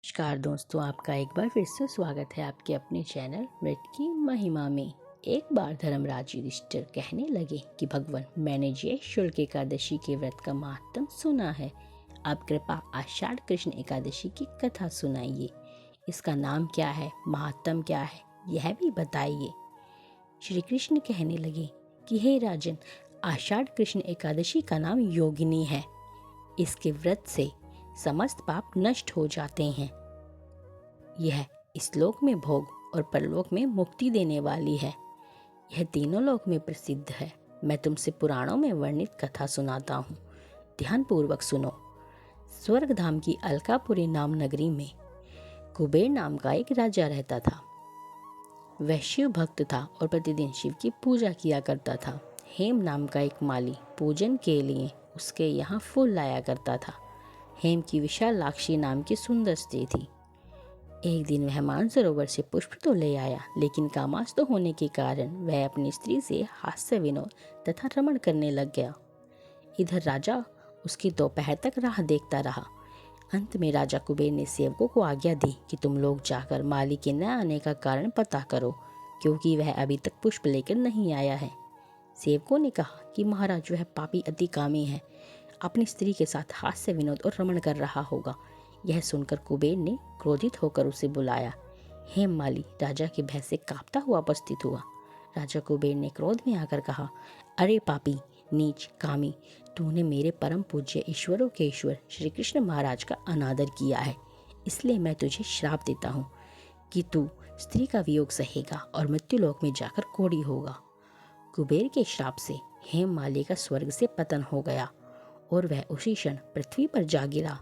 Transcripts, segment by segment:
नमस्कार दोस्तों, आपका एक बार फिर से स्वागत है आपके अपने चैनल व्रत की महिमा में। एक बार धर्मराज युधिष्ठिर कहने लगे कि भगवान, मैंने ये शुक्ल एकादशी के व्रत का महात्म सुना है। आप कृपा आषाढ़ कृष्ण एकादशी की कथा सुनाइए। इसका नाम क्या है, महात्म क्या है, यह भी बताइए। श्री कृष्ण कहने लगे कि हे राजन, आषाढ़ कृष्ण एकादशी का नाम योगिनी है। इसके व्रत से समस्त पाप नष्ट हो जाते हैं। यह इस लोक में भोग और परलोक में मुक्ति देने वाली है। यह तीनों लोक में प्रसिद्ध है। मैं तुमसे पुराणों में वर्णित कथा सुनाता हूँ, ध्यान पूर्वक सुनो। स्वर्गधाम की अलकापुरी नाम नगरी में कुबेर नाम का एक राजा रहता था। वह शिव भक्त था और प्रतिदिन शिव की पूजा किया करता था। हेम नाम का एक माली पूजन के लिए उसके यहाँ फूल लाया करता था। हेम की विशालाक्षी नाम की सुंदर स्त्री थी। एक दिन वह मानसरोवर से पुष्प तो ले आया, लेकिन कामास्तु होने के कारण वह अपनी स्त्री से हास्य विनोद तथा रमण करने लग गया। इधर राजा उसकी दोपहर तक राह देखता रहा। अंत में राजा कुबेर ने सेवकों को आज्ञा दी कि तुम लोग जाकर माली के न आने का कारण पता करो, क्योंकि वह अभी तक पुष्प लेकर नहीं आया है। सेवकों ने कहा कि महाराज, वह पापी अति कामी है, अपनी स्त्री के साथ हास्य विनोद और रमण कर रहा होगा। यह सुनकर कुबेर ने क्रोधित होकर उसे बुलाया। हेम माली राजा के भय से कांपता हुआ उपस्थित हुआ। राजा कुबेर ने क्रोध में आकर कहा, अरे पापी, नीच, कामी, तूने मेरे परम पूज्य ईश्वरों के ईश्वर श्री कृष्ण महाराज का अनादर किया है। इसलिए मैं तुझे श्राप देता हूँ कि तू स्त्री का वियोग सहेगा और मृत्युलोक में जाकर कोढ़ी होगा। कुबेर के श्राप से हेम माली का स्वर्ग से पतन हो गया और वह उसी क्षण पृथ्वी पर जा गिरा।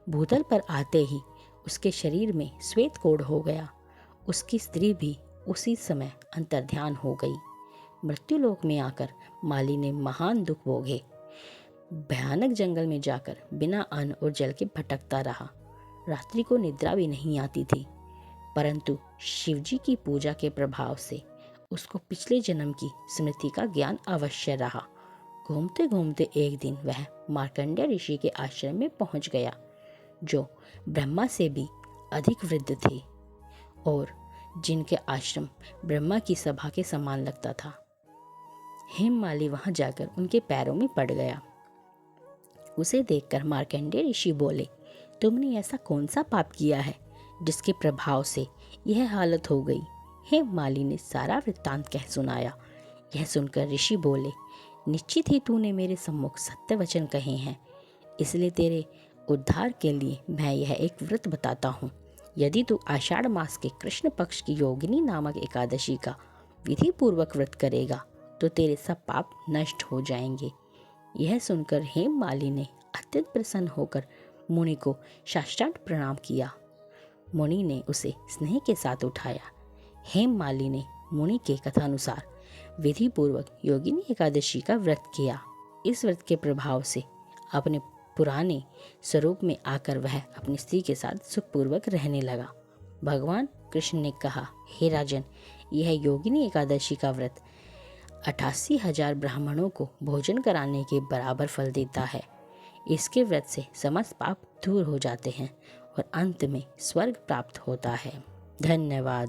भूतल पर आते ही उसके शरीर में श्वेत कोढ़ हो गया। उसकी स्त्री भी उसी समय अंतर्ध्यान हो गई। मृत्युलोक में आकर माली ने महान दुख भोगे। भयानक जंगल में जाकर बिना अन्न और जल के भटकता रहा। रात्रि को निद्रा भी नहीं आती थी, परंतु शिवजी की पूजा के प्रभाव से उसको पिछले जन्म की स्मृति का ज्ञान अवश्य रहा। घूमते घूमते एक दिन वह मार्कंडेय ऋषि के आश्रम में पहुंच गया, जो ब्रह्मा से भी अधिक वृद्ध थे और जिनके आश्रम ब्रह्मा की सभा के समान लगता था। हेममाली वहां जाकर उनके पैरों में पड़ गया। उसे देखकर मार्कंडेय ऋषि बोले, तुमने ऐसा कौन सा पाप किया है जिसके प्रभाव से यह हालत हो गई। हेममाली ने सारा वृत्तांत कह सुनाया। यह सुनकर ऋषि बोले, निश्चित ही तूने मेरे सम्मुख सत्य वचन कहे हैं, इसलिए तेरे उद्धार के लिए मैं यह एक व्रत बताता हूँ। यदि तू आषाढ़ मास के कृष्ण पक्ष की योगिनी नामक एकादशी का विधि पूर्वक व्रत करेगा तो तेरे सब पाप नष्ट हो जाएंगे। यह सुनकर हेममाली ने अत्यंत प्रसन्न होकर मुनि को साष्टांग प्रणाम किया। मुनि ने उसे स्नेह के साथ उठाया। हेममाली ने मुनि के कथानुसार विधि पूर्वक योगिनी एकादशी का व्रत किया। इस व्रत के प्रभाव से अपने पुराने स्वरूप में आकर वह अपनी स्त्री के साथ सुखपूर्वक रहने लगा। भगवान कृष्ण ने कहा, हे राजन, यह योगिनी एकादशी का व्रत 88,000 ब्राह्मणों को भोजन कराने के बराबर फल देता है। इसके व्रत से समस्त पाप दूर हो जाते हैं और अंत में स्वर्ग प्राप्त होता है। धन्यवाद।